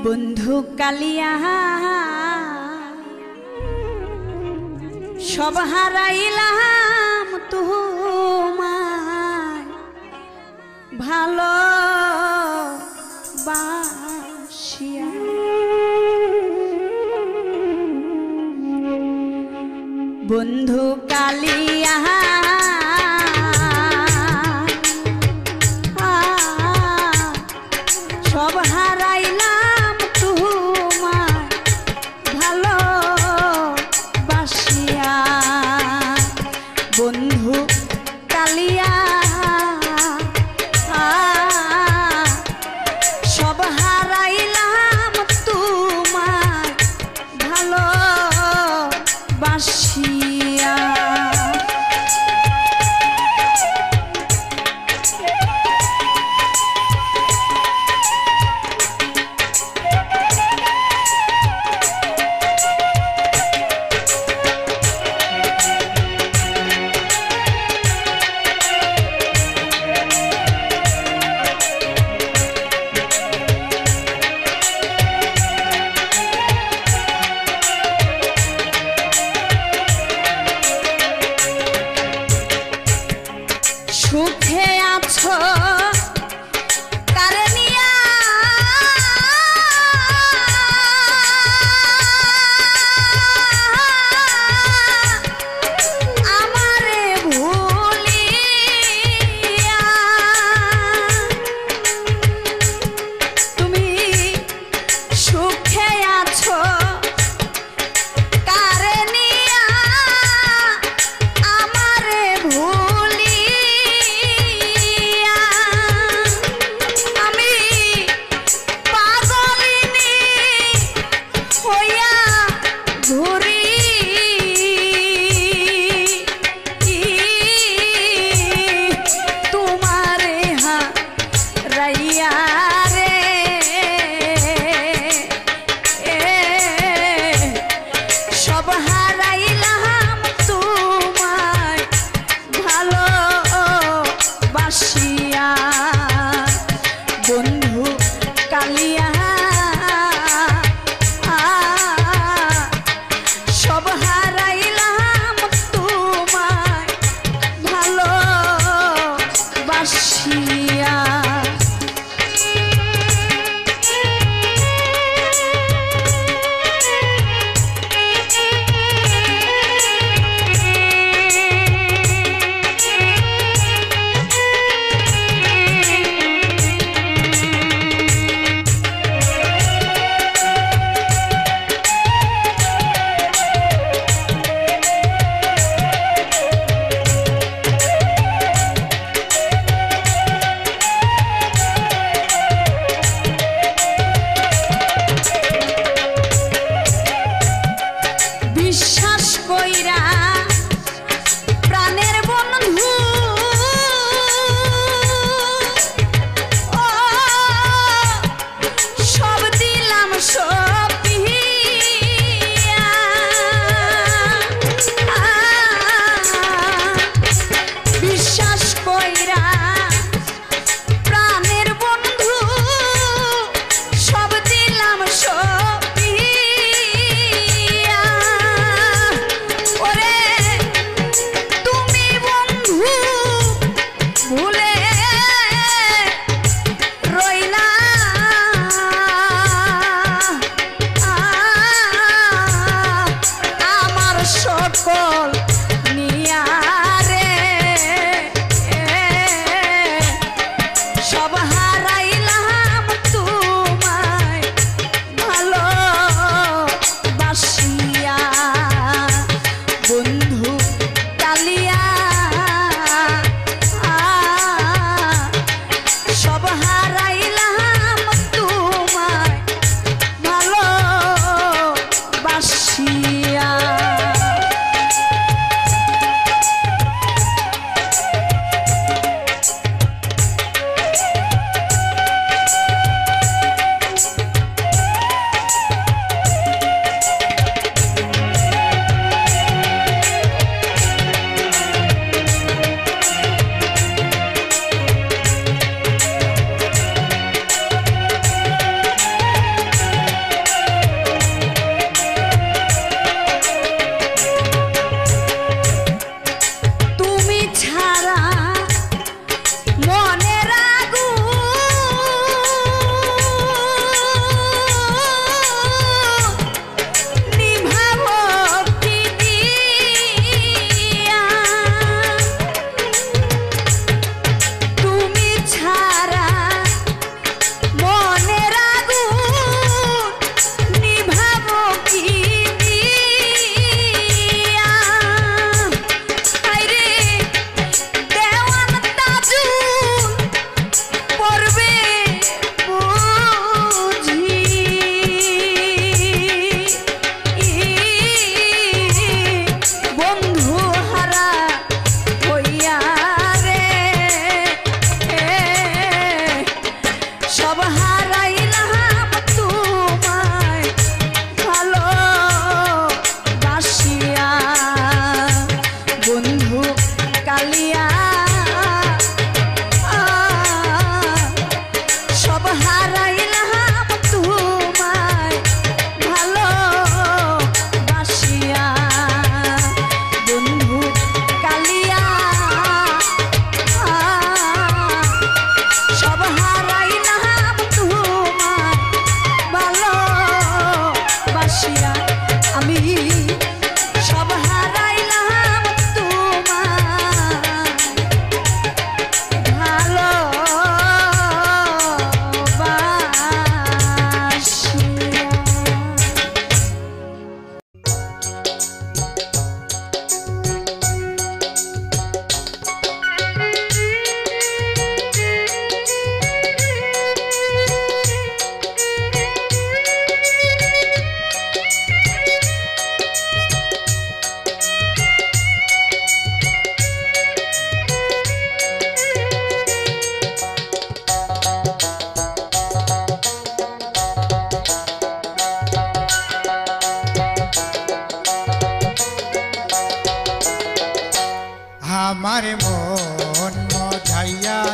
বন্ধু কালিয়া সব হারাইলাম তোমায় ভালো বাসিয়া। বন্ধু কালিয়া সব হারাইলাম তোমায় ভালো বাসিয়া। বন্ধু কালিয়া সব হারাইলাম তোমায় ভালো বাসিয়া। সুখে আছো কারে নিয়া আমারে ভুলিয়া। তুমি সুখে আছো কারে নিয়া আমারে বন্ধু কালিয়া সব হারাইলাম তোমায় ভালো বাসিয়া।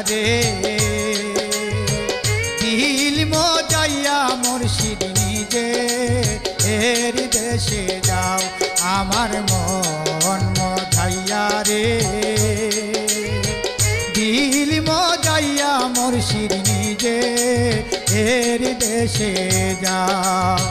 রে দিল মজাইয়া মুর্শিদ নিজে এর দেশে যাও আমার মন মজাইয়া রে দিল মজাইয়া মুর্শিদ নিজে এর দেশে যাও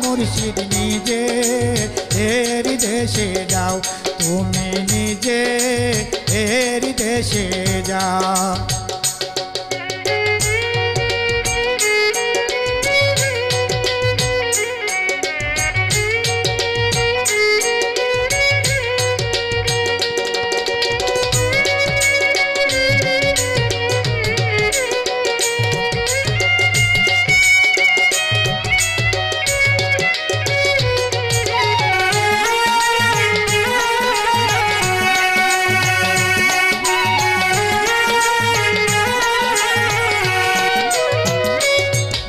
মুর্শিদ নিজে এর দেশে যাও তুমি নিজে এর দেশে যাও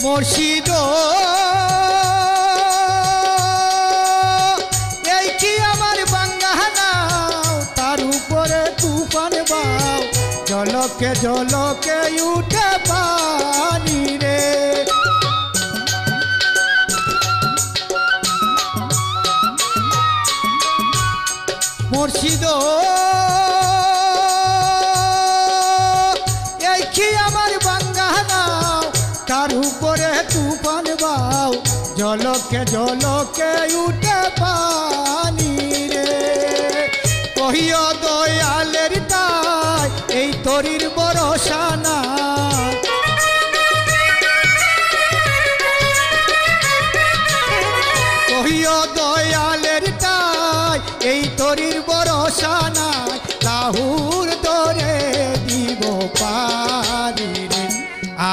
মুর্শিদ এই কি আমার বাঙ্গানাও তার উপরে তুফান বাও জলকে জলকে উঠে পানি রে মুর্শিদ এই কি আমার বাঙ্গানাও তার উপরে তুফান বাও জলকে জলকে উঠে পানি রে কহিও দয়ালের তাই এই তরির ভরসা না কহিও দয়ালের তাই এই তরির ভরসা না লাহুর দরে দিব পারি রে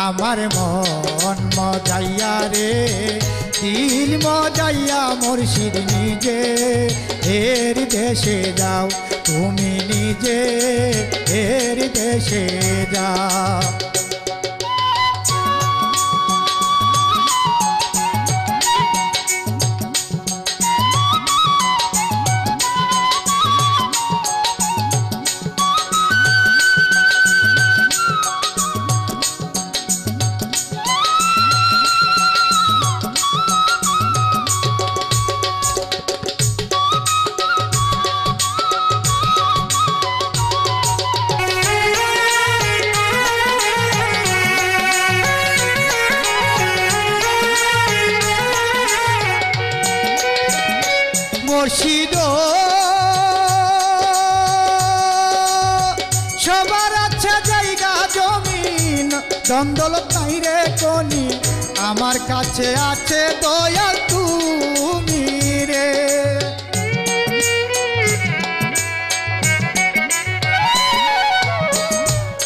আমার মন মজাইয়া রে দিল মজাইয়া মুর্শিদ নিজে এর দেশে যাও তুমি নিজে এর দেশে যাও মুর্শিদ সবার আছে জায়গা জমিন দ্বন্দ্ব নাই রে কোনি আমার কাছে আছে দয়াল তুমি রে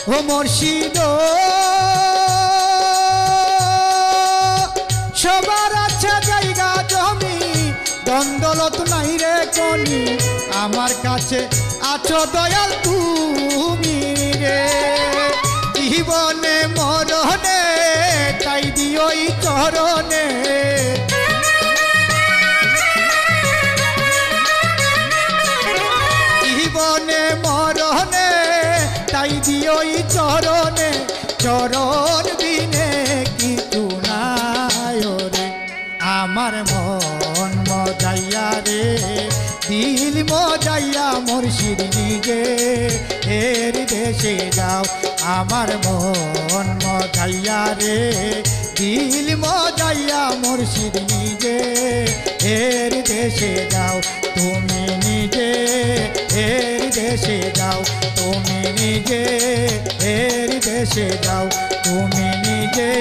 ও মুর্শিদ সবার আছে জায়গা জমি দ্বন্দ্বলত নাই রে কোনি আমার কাছে আছো দয়াল তুমি রে জীবনে মরণে তাই দিও চরণে জীবনে মরণে তাই দিও চরণে চরণ বিনে কিছু নাই রে আমার মন মজাইয়া রে দিল মজাইয়া মুর্শিদ নিজে এর দেশে যাও আমার মন মজাইয়া রে দিল মজাইয়া মুর্শিদ নিজে এর দেশে যাও তুমি নিজে এর দেশে যাও তুমি নিজে এর দেশে যাও তুমি নিজে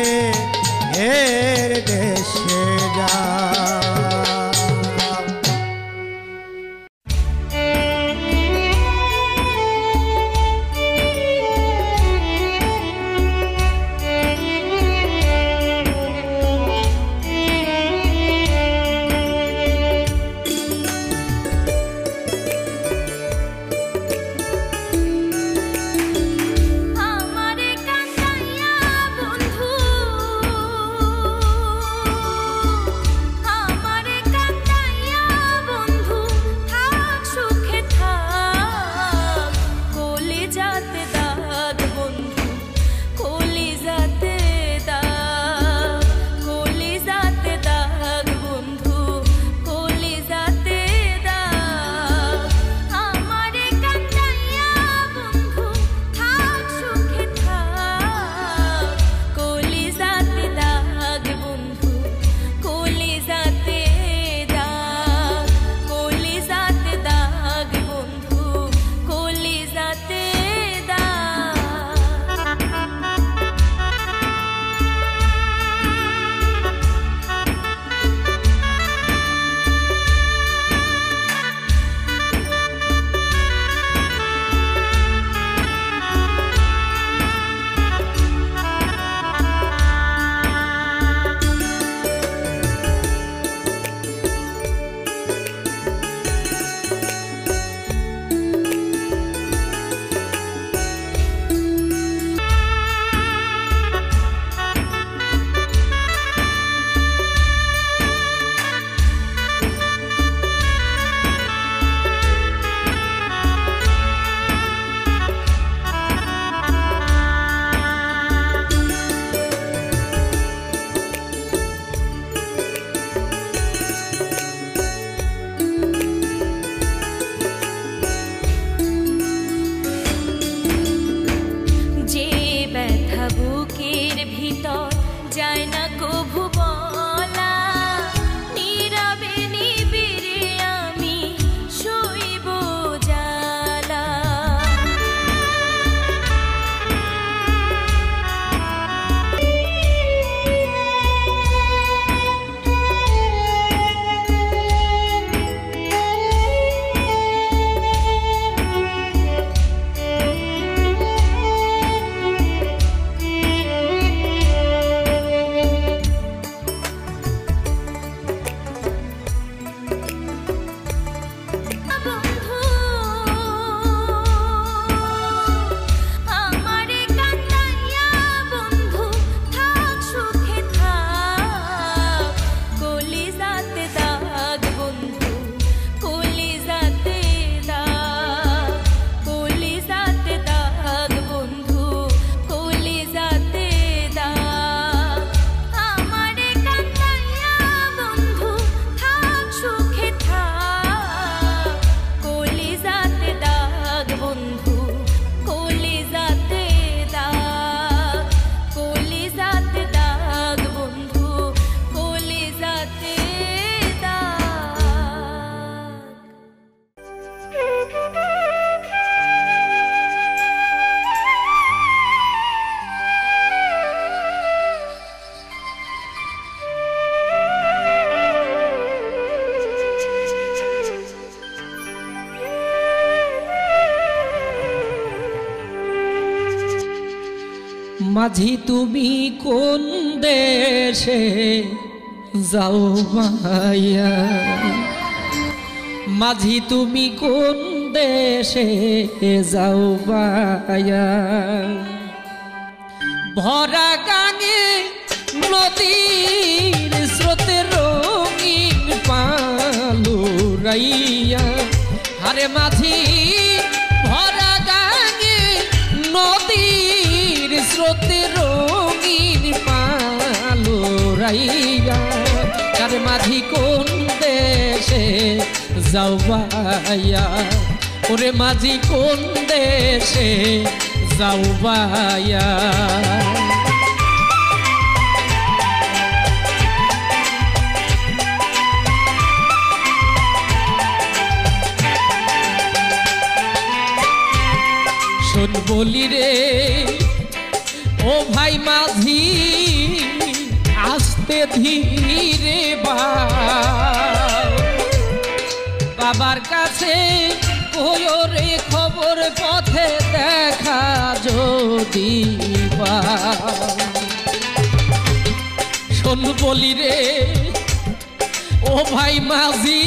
এর দেশে যাও ভিতর যায় না কভু বলা, নীরবে নিবিড়ে আমি শৈব জ্বালা। মাঝি তুমি কোন দেশে যাও ভাইয়া, মাঝি তুমি কোন দেশে যাও ভাইয়া, ভরা গাঙে নদীর স্রোতে রঙিন পালুরাইয়া। আরে মাঝি ভরা গাঙে নদীর স্রোতে রঙিন পালুরাইয়া। আরে মাঝি কোন দেশে যাও ভাইয়া, ওরে মাঝি কোন দেশে যাও ভাইয়া। শোন বলি রে ও ভাই মাঝি, আস্তে ধীরে বাবার কাছে কইও রে খবর পথে দেখা যদি শোন বলি রে ও ভাই মাঝি,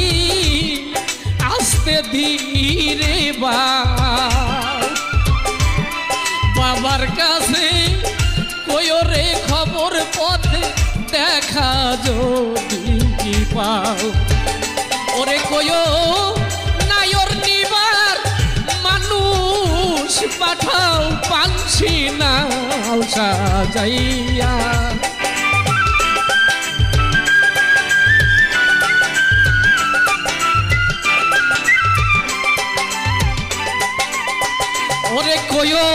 আস্তে ধীরে বাবার কাছে কইও রে খবর পথে দেখা যদি পাও। ওরে কইও নায়র নিবার মানুষ পাঠাও, পাঞ্ছি নাও সাজাইয়া। ওরে কইও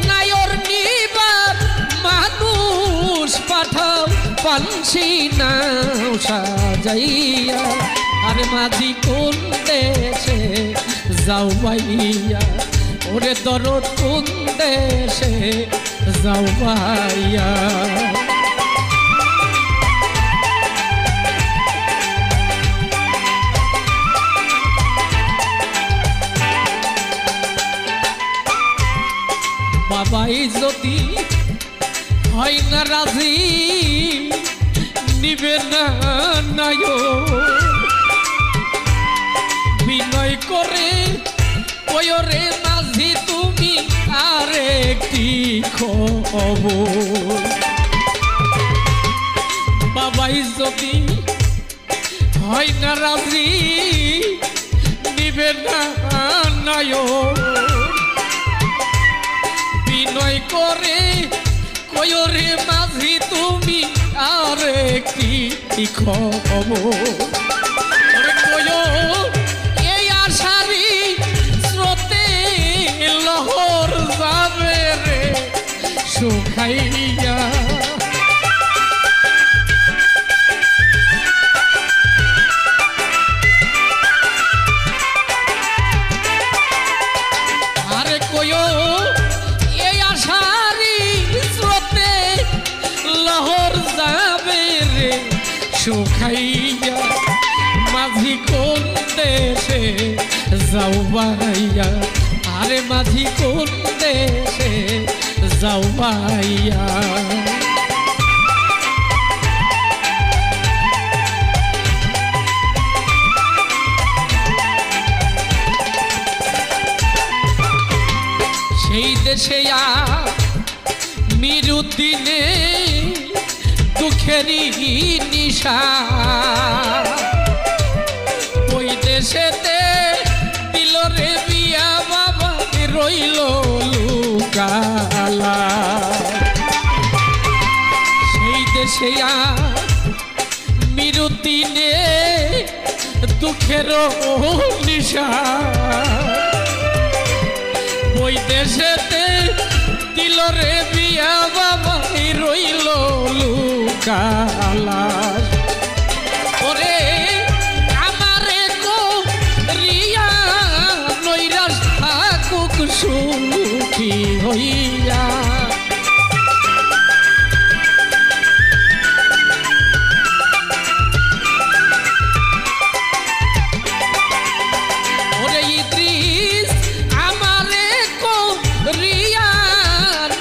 নায়র নিবার মানুষ পাঠাও, পাঞ্ছি নাও সাজাইয়া। আরে মাঝি কোন দেশে যাও ভাইয়া, ওরে দরদ কোন দেশে যাও ভাইয়া। বাবাই যদি হয় না রাজি, নিবে না নায়ো বিনয় করে কইও রে মাঝি তুমি আরেকটি খবর। বাবাই যদি হয় না রাজি, নিবে না নায়ো বিনয় করে কইও রে মাঝি তুমি আরেকটি খবর। কইও এই আশারি স্রোতে লহর যাবে রে শুকাইয়া আরে কয়ো এই আশারি স্রোতে লহর যাবে রে শুকাইয়া মাঝি কোন দেশে যাও বাইয়া আরে মাঝি কোন দেশে যাও বাইয়া সেই দেশে মিরু দিনে দুঃখেরই নিশা ওই দেশেতে দিল রে বিয়া বাবা রইল লুকালা সেই দেশে মিরু দিনে দুঃখের নিশা ওই দেশেতে দিল রে বিয়া বাবা রইল লুকালা ওরে আমারে কো রিয়া নৈরাশ থাকুক সুখী হইয়া ওরে ইদ্রিস আমারে কো রিয়া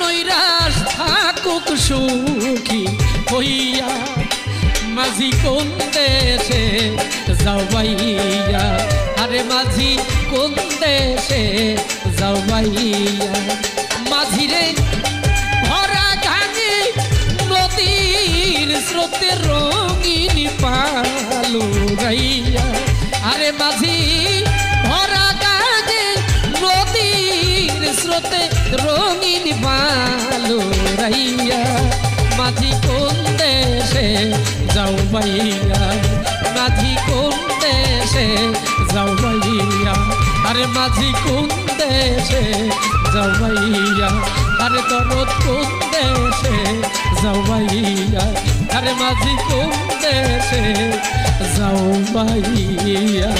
নৈরাশ থাকুক সুখী হইয়া মাঝি কোন দেশে যাও বাইয়া আরে মাঝি কোন দেশে যাও বাইয়া মাঝিরে ভরা গাঙে নদীর স্রোতে রঙিন পালু রাইয়া আরে মাঝি ভরা গাঙে নদীর স্রোতে রঙিন পালু রাইয়া মাঝি কোন দেশে যাও বাইয়া মাঝি কোন দেশে যাও বাইয়া আরে মাঝি কোন দেশে যাও বাইয়া আরে দরদ কোন দেশে যাও বাইয়া আরে মাঝি কোন দেশে যাও বাইয়া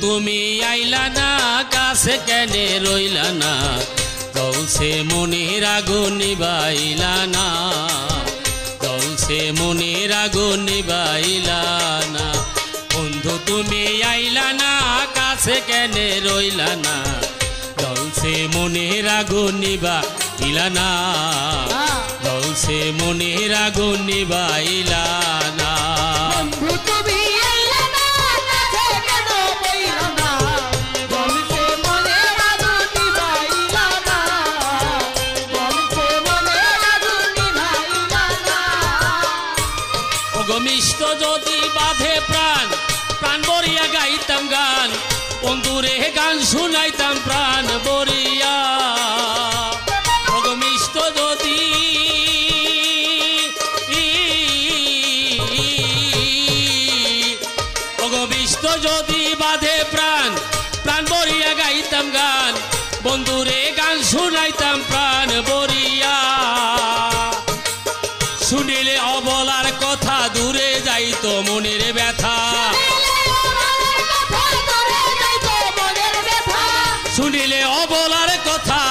তুমি আইলা না কাছে কেনে রইলা না কৌশে মনের আগুন নিবাইলা না কৌশে মনের আগুন নিবাইলা না বন্ধু তুমি আইলা না কাছে কেনে রইলা না কৌশে মনের আগুন নিবাইলা না কৌশে মনের আগুন নিবাইলা না মিষ্ট যদি বাঁধে প্রাণ প্রাণ বরিয়া গাইতাম গান বন্ধুরে গান শুনাইতাম প্রাণ বরিয়া মিষ্ট যদি মিষ্ট যদি বাঁধে প্রাণ প্রাণ বরিয়া গাইতাম গান বন্ধুরে গান শুনাইতাম প্রাণ বরিয়া শুনিলে অবলার কথা দূরে যাইতো মনের ব্যথা শুনিলে অবলার কথা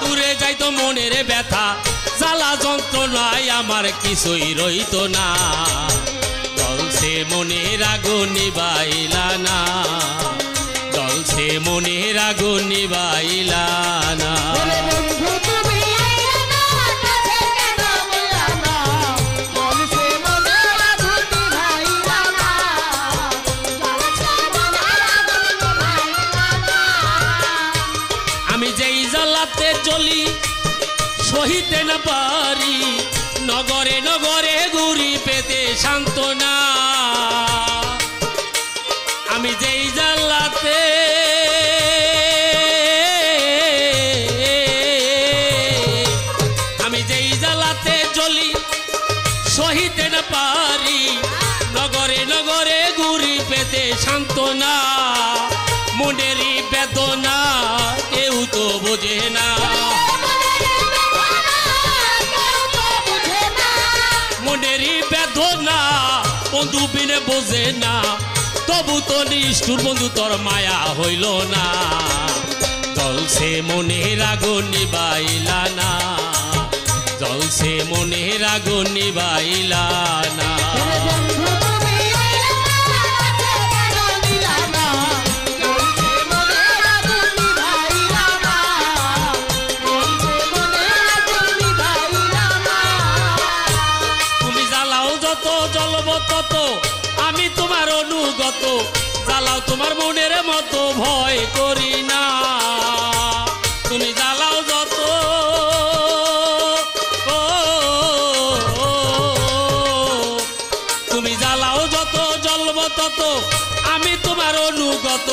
দূরে যাইতো মনের ব্যথা জ্বালা যন্ত্রণায় আমার কিছুই রইত না জলছে মনের আগুন নিবাইলা না জলছে মনের আগুন নিবাইলা না চলি সহিতে না পারি নগরে নগরে ঘুরি পেতে সান্ত্বনা আমি যেই সান্ত্বনা মনেরই বেদনা কেউ তো বোঝে না মনেরই বেদনা বন্ধু বিনে বোঝে না তবু তো নিষ্ঠুর বন্ধু তোর মায়া হইল না জলছে মনের আগুন নিবাইলা না জলছে মনের আগুন নিবাইলা না তুমি জ্বালাও যত জ্বলব তত আমি তোমার অনুগত জ্বালাও তোমার মনের মতো ভয় করি না তুমি জ্বালাও যত তুমি জ্বালাও যত জ্বলব তত আমি তোমার অনুগত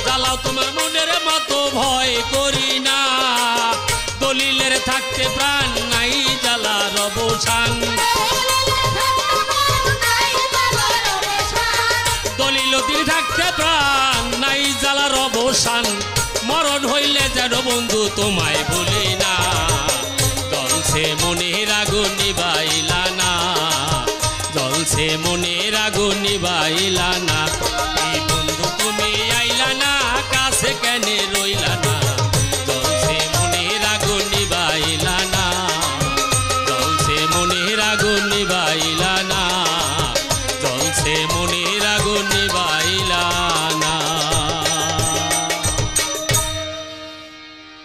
জ্বালাও তোমার মনের মতো ভয় করি না দলিলের থাকতে প্রাণ নাই জ্বালার অবসান দলিলতির থাকতে প্রাণ নাই জ্বালার অবসান মরণ হইলে যেন বন্ধু তোমায় ভুলি না জলছে মনের আগুন নিবাইলা না জলছে মনের আগুন নিবাইলা না এই বন্ধু তুমি